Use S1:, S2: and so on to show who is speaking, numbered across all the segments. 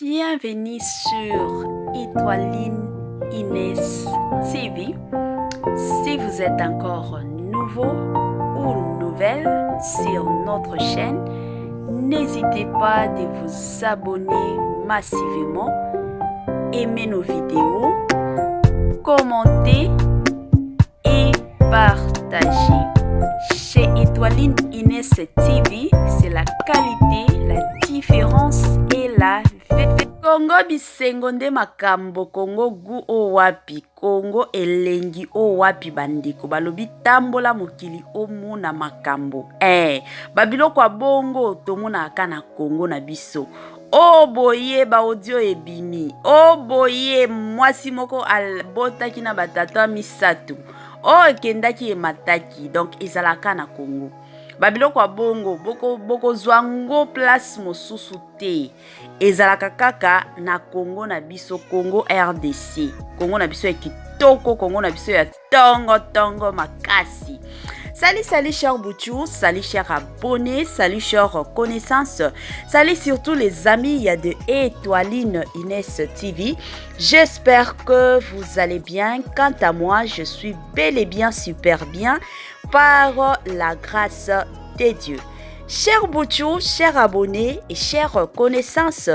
S1: Bienvenue sur Étoiline Inès TV. Si vous êtes encore nouveau ou nouvelle sur notre chaîne, n'hésitez pas de vous abonner massivement, aimer nos vidéos, commenter et partager. Chez Étoiline Inès TV, c'est la qualité, la différence et la vérité. Congo bisengo nde makambo, Congo gu o wapi, Congo elengi o wapi bandeko, balobi tambola mokili omu na makambo. Babiloko ya bongo tomona aka na Congo na biso. O boye ba audio ebimi, o boye mwasi moko albotaki na batata misatu, o ekendaki emataki, donc ezalaka na Congo. Babiloko ya bongo boko zwango place mosusu te, ezalaka kaka na Congo na biso, Congo RDC, Congo na biso ya kitoko, Congo na biso ya tongo makasi. Salut chers boutchous, salut chers abonnés, salut chers connaissances, salut surtout les amis de Étoiline Inès TV. J'espère que vous allez bien. Quant à moi, je suis bel et bien super bien par la grâce de Dieu. Chers boutchous, chers abonnés et chers connaissances,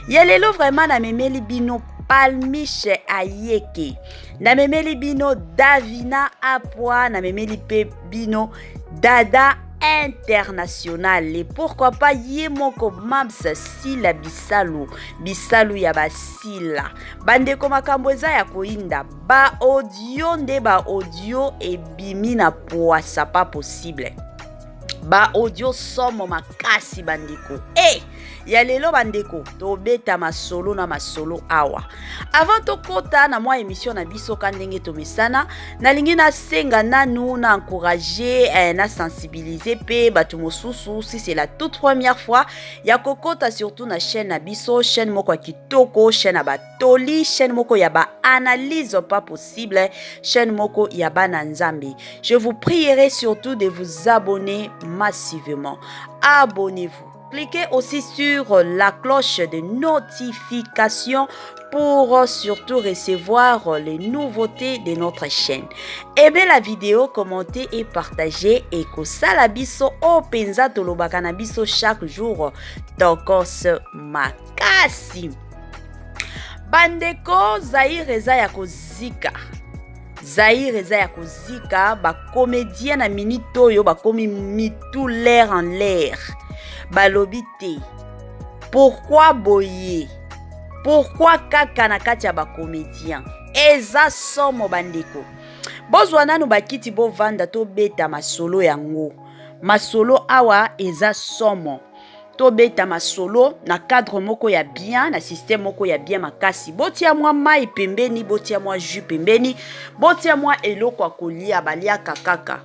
S1: yalelo vraiment na memeli bino Palmiche Ayeke, na memeli bino Davina Apwa, na memeli pe bino Dada International, et pourquoi pas Yemoko Mams Sila Bisalu ya basila bandeko makambo eza ya koinda ba audio nde ba audio ebimi na poasa pas possible, ba audio somo makasi bandeko. Ya lelo bandeko tobeta masolo na masolo awa. Avant tokota na mwa émission na biso kandenge tomesana, nalingi na senga nanu na encourager na sensibiliser pe batu mosusu si c'est la toute première fois ya kokota surtout na chaîne na biso, chaîne moko ya kitoko, chaîne ya batoli, chaîne moko ya ba analyse pas possible, chaîne moko ya bana nzambe. Je vous prierai surtout de vous abonner massivement. Abonnez-vous. Cliquez aussi sur la cloche de notification pour surtout recevoir les nouveautés de notre chaîne. Aimez la vidéo, commentez et partagez. Et que sala biso o penza tolobaka na biso chaque jour tokos makasi. Bandeko Zaïre eza ya kozika. Zaïre eza ya kozika, ba comédien na minute oyo ba komi mitou l'air en l'air. Balobite. Pourquoi boye? Pourquoi kaka na kati ya ba comédien? Eza somo bandeko. Bozwana no bakiti bo vanda to beta masolo yango. Masolo awa eza somo. To beta masolo na cadre moko ya bien, na système moko ya bien makasi. Botia mwa mai pembeni, botia mwa jus pembeni, botia mwa eloko akolia balia kakaka.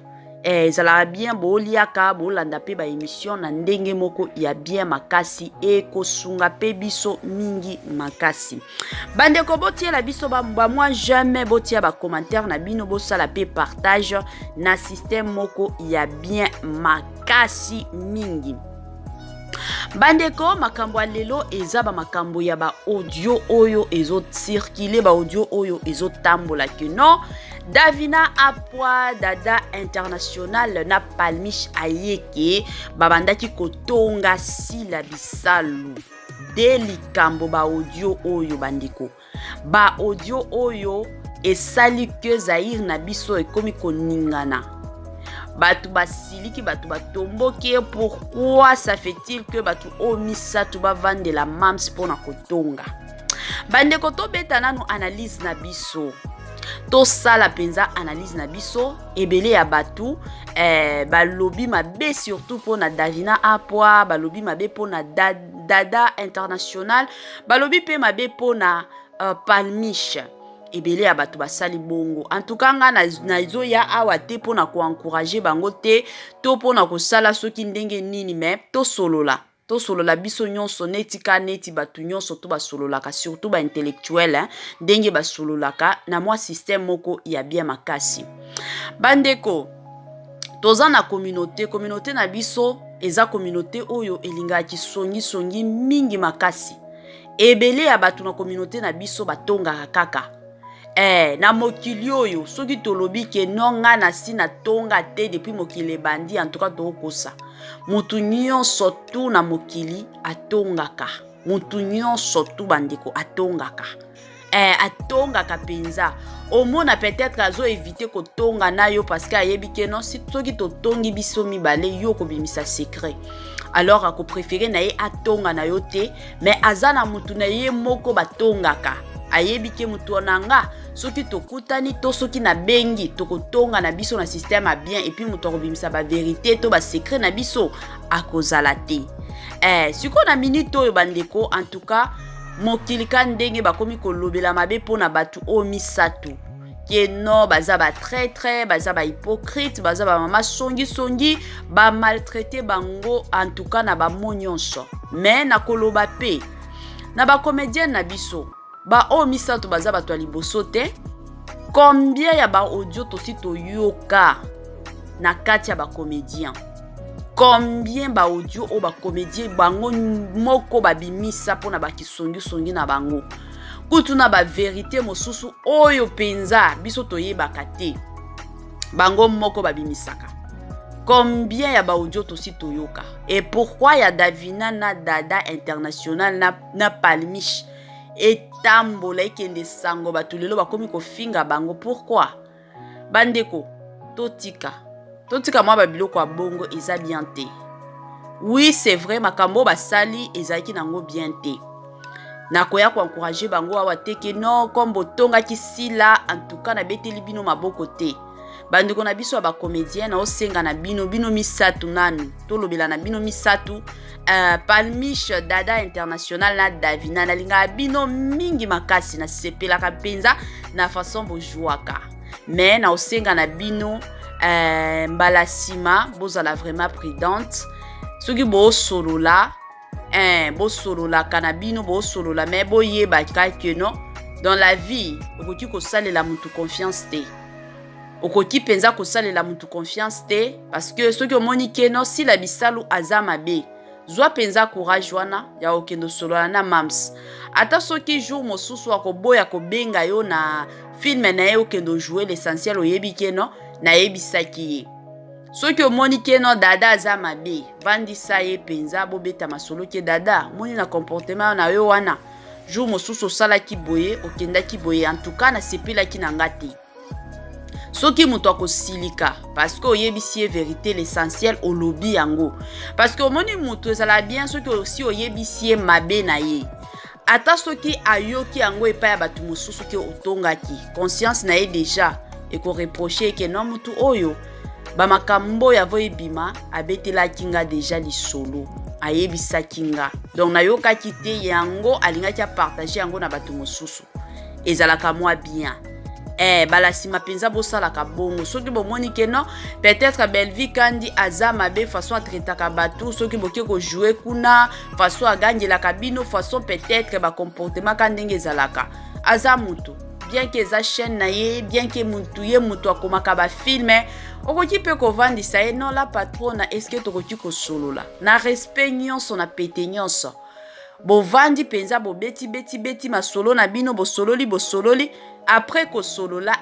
S1: Zala bien boliaka bolanda pe ba émission na ndenge moko ya bien makasi e kosunga pe biso mingi makasi. Bandeko botia la biso ba moi jamais botia ba commentaire na bino bosala pe partage na système moko ya bien makasi mingi. Bandeko makambo lelo eza ba makambo ya ba audio oyo ezo circuler, ba audio oyo ezo tambola que non. Davina Apwa Dada International na Palmiche Ayeke babandaki kotonga Sila Bisalu delikambo ba audio oyo bandeko. Ba audio oyo esali que Zaïre na biso ekomi koningana. Batu basiliki, batu batomboki. Pourquoi ça fait-il que batu omisa tu ba vendre la mams pona kotonga? Bandeko to beta nanu analyse na biso. To sala penza analyse na biso ebele ya batu balobi mabe surtout pona Davina Apwa, balobi mabe pona Dada International, balobi pe mabe pona Palmiche. Ebele ya batu basali bongo. En tout cas nga na izo ya awa te pona ko encourager bango te, to pona ko sala soki ndenge nini, mais to solola. To solola biso nyonso netika neti batu nyonso to basololaka, surtout ba intellectuel ndenge basololaka na mwa système moko ya bien makasi. Bandeko toza na communauté na biso eza communauté oyo elingaki songi mingi makasi. ebele ya bato na communauté na biso batongaka kaka na mokili oyo soki tolobi ke nonga na si na tonga te depuis mokili ebandi en tout cas tokosa mutu nyonso tu na mokili atongaka mutu nyonso tu bandeko atongaka atongaka penza omona peut-être azo éviter kotonga na yo parce que ayebi ke non soki totongi biso mibale yo kobimisa secret alors ako préféré na ye atonga na yo te mais azana mutu na ye moko batongaka ayebi ke mutu onanga soki tokutani to soki na bengi tokotonga na biso na système a bien et puis mutu akobimisa ba vérité to ba secret na biso akozala te siko na minute oyo bandeko en tout cas mokili ka ndenge bakomi kolobela mabe pona batu o misatu ke no baza ba traître baza ba hypocrite baza ba mama songi ba maltraiter bango en tout cas na ba monyonso mais na koloba pe na ba comédien na biso ba o misatu baza ba to liboso te combien ya ba audio tosi toyoka na kati ya ba comédien combien ba audio o ba comédien bango moko babimisa pona ba kisongi na bango kutu na ba vérité mosusu oyo penza biso toyebaka te bango moko babimisaka combien ya ba audio tosi toyoka et pourquoi ya Davina na Dada International na Palmiche etambola ekende sango batulelo bakomi kofinga bango pourquoi bandeko totika mwa babiloko ya bongo eza bien te oui c'est vrai makambo basali ezalaki nango bien te nakoya ko encourager bango awa te ke non kombo tonga kisila en tout cas na beteli bino maboko te bandeko na biso ba comédien na osenga na bino misatu nanu tolobela na bino misatu Palmiche Dada International na Davina na linga bino mingi makasi na sepelaka penza na façon bojuaka mais na osenga na bino mbalasima bozala vraiment prudente soki bo solola bosolola kanabino bosolola mais boyeba que non dans la vie okoki kosalela mutu confiance te okoki penza kosalela mutu confiance te parce que soki omoni ke non si la bisalu azama be zwa penza courage wana ya okendo solola na mams ata soki jour mosusu akoboya kobenga yo na film na ye okendo jouer l'essentiel oyebi ke non na yebisaki ye soki omoni ke non dada aza mabe vandisa ye penza bobeta masolo ke dada moni na comportement na yo wana jour mosusu osalaki boye okendaki boye en tout cas na sepelaki na nga te soki mutu akosilika parce que oyebisi ye vérité l'essentiel olobi yango parce que omoni mutu ezala bien soki aussi oyebisi ye mabe na ye ata soki ayoki yango epai ya bato mosusu ke otongaki conscience na ye déjà ekoreproche ke non mutu oyo bamakambo ya vo ebima abetelaki nga déjà lisolo ayebisaki nga donc nayokaki te yango alingaki apartage yango na bato mosusu ezalaka mwa bien balasima penza bosalaka bongo soki bomoni ke non peut-être Belvi kandi aza mabe façon atretaka bato soki boke ko jouer kuna façon agangelaka bino façon peut-être ba comportement kandenge ezalaka aza mutu bien que eza chaîne na ye bien que mutu ye mutu akomaka ba filme okoki pe kovandisa ye non la patrona est-ce que tokoki kosolola na respect nyonso na pete nyonso bovandi penza bobeti masolo na bino bosololi après kosolola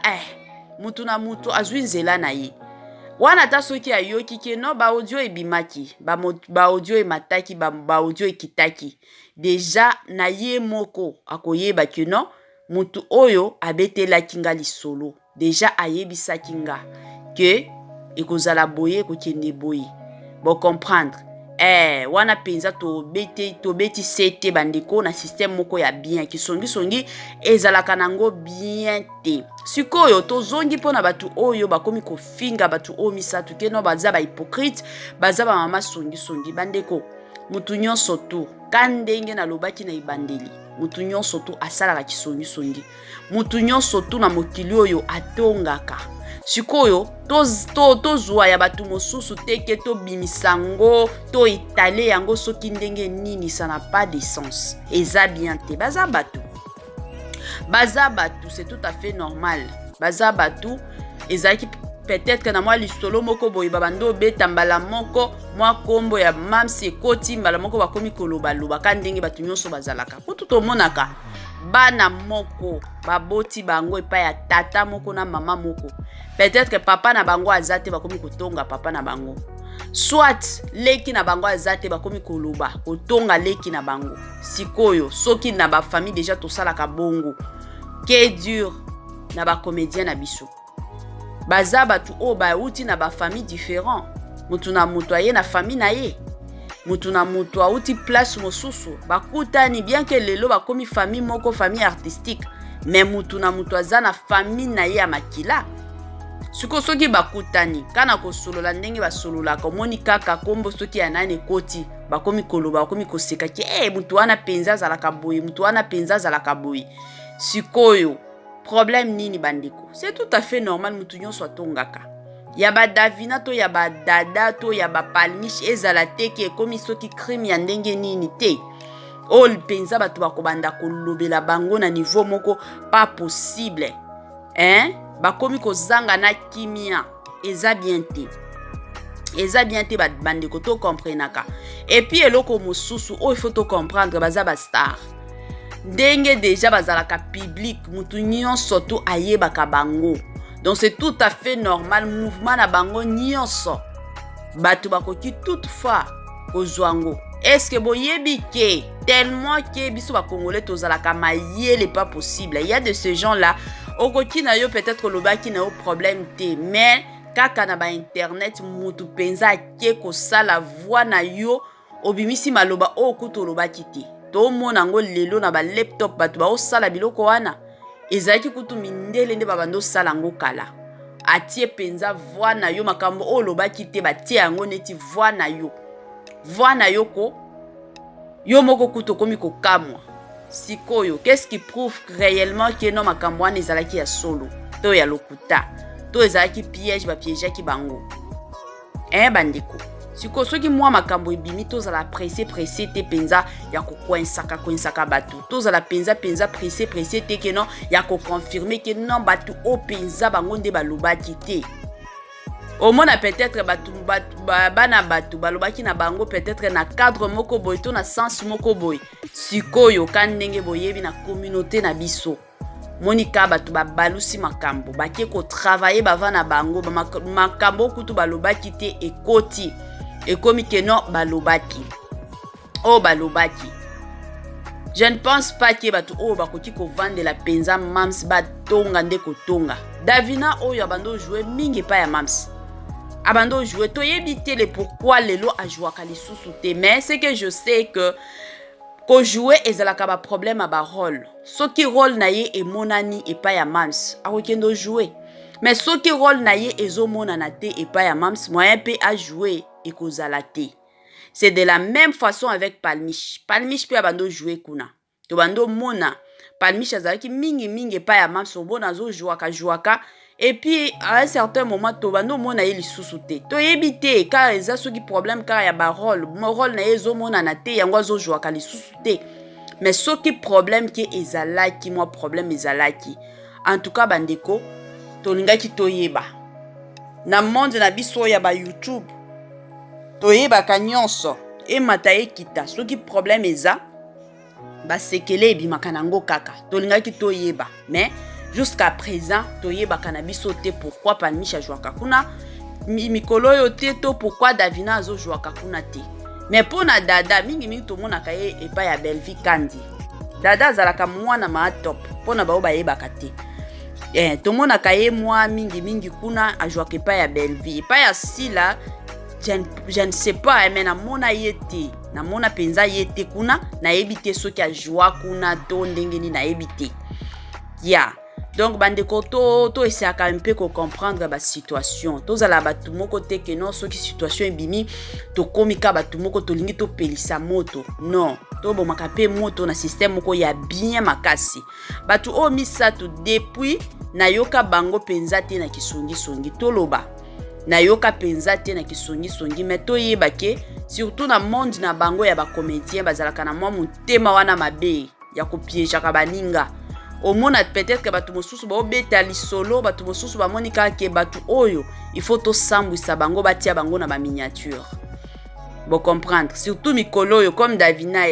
S1: mutu na mutu azwi nzela na ye wana ta soki ayoki ke no ba audio ebimaki ba audio emataki ba audio ekitaki déjà na ye moko akoyeba ke no mutu oyo abetelaki nga lisolo déjà ayebisaki nga ke ekozala boye kokende boye bo comprendre wana penza tobeti sete bandeko na système moko ya bien kisongi ezalaka nango bien te sikoyo tozongi pona batu oyo bakomi kofinga batu o misatu ke no baza ba hypocrite baza ba mama songi bandeko mutu nyonso tu kandenge na lobaki na ibandeli mutu nyonso tu asalaka kisongi mutu nyonso tu na mokili oyo atongaka sikoyo tozwa ya batu mosusu teke to bimisango to itale yango soki ndenge nini ça n'a pas de sens eza bien te baza batu c'est tout à fait normal baza batu ezaki peut-être que na moi lisolo moko boye babando beta mbala moko moi kombo ya mams ekoti mbala moko bakomi koloba loba ka ndenge batu nyonso bazalaka kutu tomonaka bana moko baboti bango epa ya tata moko na mama moko peut-être que papa na bango azate bakomi kotonga papa na bango soit leki na bango azate bakomi koloba kotonga leki na bango sikoyo soki na ba famille déjà tosalaka bongo que dur na ba comédien na biso baza batu o ba uti na ba famille différent mutu na mutu aye na famille na ye mutu na mutu auti place mosusu bakutani bien que lelo bakomi famille moko famille artistique mais mutu na mutu aza na famille na ye ya makila siko soki bakutani kana kosolola ndenge basolola komoni kaka kombo soki ya nane koti bakomi koloba bakomi koseka ki mutu wana penza azalaka boye mutu wana penza azalaka boye sikoyo problème nini bandeko c'est tout à fait normal mutu nyonso atongaka ya ba Davina to ya ba Dada to ya ba Palmiche ezala te ke komi soki crime ya ndenge nini te all penza batu bakobanda kolobela bango na niveau moko pas possible bakomi kozanga na kimia eza bien te bandeko to comprenaka et puis eloko mosusu il faut to comprendre baza ba star ndenge déjà bazalaka public mutu nyonso to ayebaka bango donc c'est tout à fait normal mouvement na bango nyonso batu bakoki toutefois kozwango est-ce que boyebi ke tellement que biso ba congolais tozalaka mayele pas possible il y a de ces gens là okoki na yo peut-être lobaki na yo problème te mais kaka na ba internet mutu penza ke ko sala voix na yo obimisi maloba okuto lobaki te to mona ngo lelo na ba laptop batu ba osala biloko wana ezaki kutu mindele nde babando sala ngo kala atie penza voix na yo makambo o lobaki te batie yango neti voix na yo ko yo moko kutu komi ko kamwa sikoyo qu'est-ce qui prouve réellement que non makambo wana ezalaki ya solo to ya lokuta to ezalaki piège ba piège ki bango bandeko siko soki mwa makambo ebimi tozala pressé te penza ya kokwensaka batu tozala penza pressé te ke non ya koconfirmer ke non batu o penza bango nde balobaki te omona peut-être bana batu balobaki na bango peut-être na cadre moko boy to na sens moko boy sikoyo ka ndenge boyebi na communauté na biso monika batu balusi makambo bake ko travailler bava na bango makambo kutu balobaki te ekoti ekomi ke non balobaki je ne pense pas que batu o bakoki ko vendre la penza mams batonga nde kotonga Davina oyo abando jouer mingi pa ya mams abando jouer to yebite le pourquoi lelo a jouer ka lisusu te mais c'est que je sais que ko jouer ezalaka ba problème a ba rôle soki rôle na ye emonani e pa ya mams akokendo jouer mais soki rôle na ye ezomona na te e pa ya mams moyen pe a jouer et kozala te c'est de la même façon avec Palmiche pe abando jouer kuna to bando mona Palmiche azalaki mingi pa ya mams obona zo jouaka et puis à un certain moment to bando mona ye lisusu te to yebite car eza soki problème car ya ba rôle na ye zo mona na te yango zo jouaka lisusu te mais soki problème ki ezalaki moi problème ezalaki en tout cas bandeko to lingaki to yeba na monde na biso ya ba YouTube toyebaka nyonso emata ekita soki problème eza basekele ebimaka nango kaka tolingaki toyeba mais jusqu'à présent toyebaka na biso te pourquoi Palmiche ajouaka kuna mikolo yo te to pourquoi Davina azojouaka kuna te mais pona Dada mingi tomonaka ye epa ya Belvi Kandi Dada azalaka mwana ma top pona bao bayebaka te tomonaka ye mwa mingi kuna ajouaka epa ya Belvi epa ya Sila je ne sais pas mais namona yete namona penza yete kuna na ebite soki a joie kuna to ndenge ni na ebite donc bandeko to essayaka un peu ko comprendre ba situation tozala batu moko te ke non soki situation ebimi to komika batu moko to lingi to pelisa moto non to bomaka pe moto na système moko ya bien makasi batu o misato depuis na yoka bango penza te na kisongi toloba na yoka penza te na kisongi mais to yeba ke surtout na monde na bango ya ba comédien bazalaka na mwa mutema wana mabe ya kopiéja ka baninga omona peut-être que bato mosusu baobeta lisolo bato mosusu bamoni kaka ke bato oyo il faut tosambwisa bango batia bango na baminiature. Bo comprendre surtout mikolo oyo comme Davina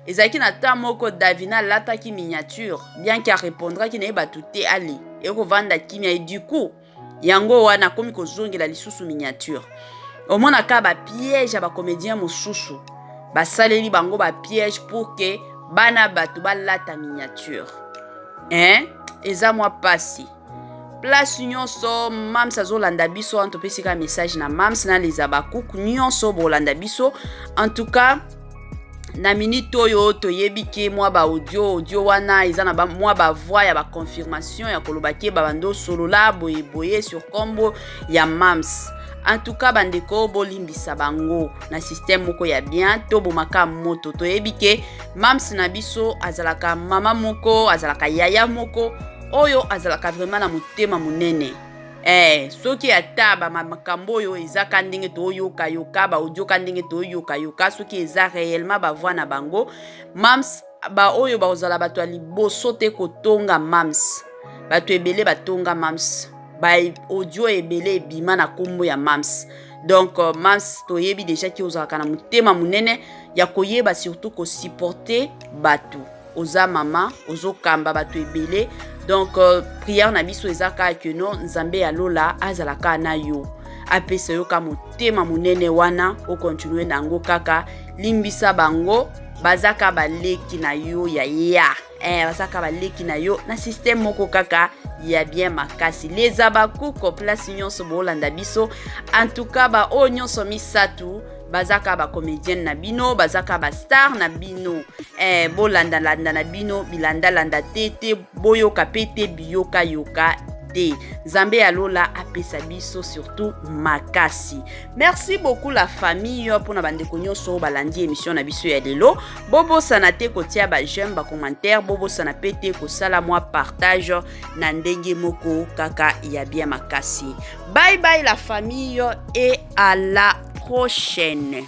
S1: ezalaki na ta moko Davina lataki miniature bien qu'il répondra ki na bato te ali ekovanda kimia et du coup yango wana komi kozongela lisusu miniature. Omona ka ba piège ba comédien mosusu basaleli bango ba piège pour que bana bato balata miniature. Eza mwa pasi place nyonso mams azolanda biso antopesika message na mams na les abakuku nyonso bolanda biso. En tout cas na minute oyo toyebi ke mwa ba audio wana eza na mwa ba voix ya ba confirmation ya koloba ke babando solola boye sur kombo ya mams. En tout cas bandeko bolimbisa bango na système moko ya bien to bomaka moto toyebi ke mams na biso azalaka mama moko azalaka yaya moko oyo azalaka vraiment na motema munene. Soki ata ba makambo oyo ezaka ndenge to yoka ba audio ka ndenge to yoka soki eza réellement ba voix na bango mams ba oyo ba ozala bato ali boso te kotonga mams bato ebele batonga mams ba audio ebele bima na kombo ya mams. Donc mams toyebi déjà ki ozalaka na motema munene ya koyeba surtout ko supporter bato oza mama ozo kamba bato ebele. Donc prière na biso ezaka ke no nzambe alola azalaka na yo apesa yo ka motema munene wana o continue nango kaka limbisa bango bazaka baleki na yo ya bazaka baleki na yo na système moko kaka ya bien makasi les abakuko place nyonso bolanda biso. En tout cas ba o nyonso misatu bazaka ba comédienne na bino bazaka ba star na bino bolanda na bino bilanda tete boyoka pete biyoka yoka te Nzambe alola apesa biso surtout makasi. Merci beaucoup la famille pour na bandeko nyonso balandi émission na biso ya lelo. Bobo sanate kotia ba j'aime ba commentaire bobo sana pete ko sala moi partage na ndenge moko kaka ya bien makasi. Bye bye la famille et à la prochaine.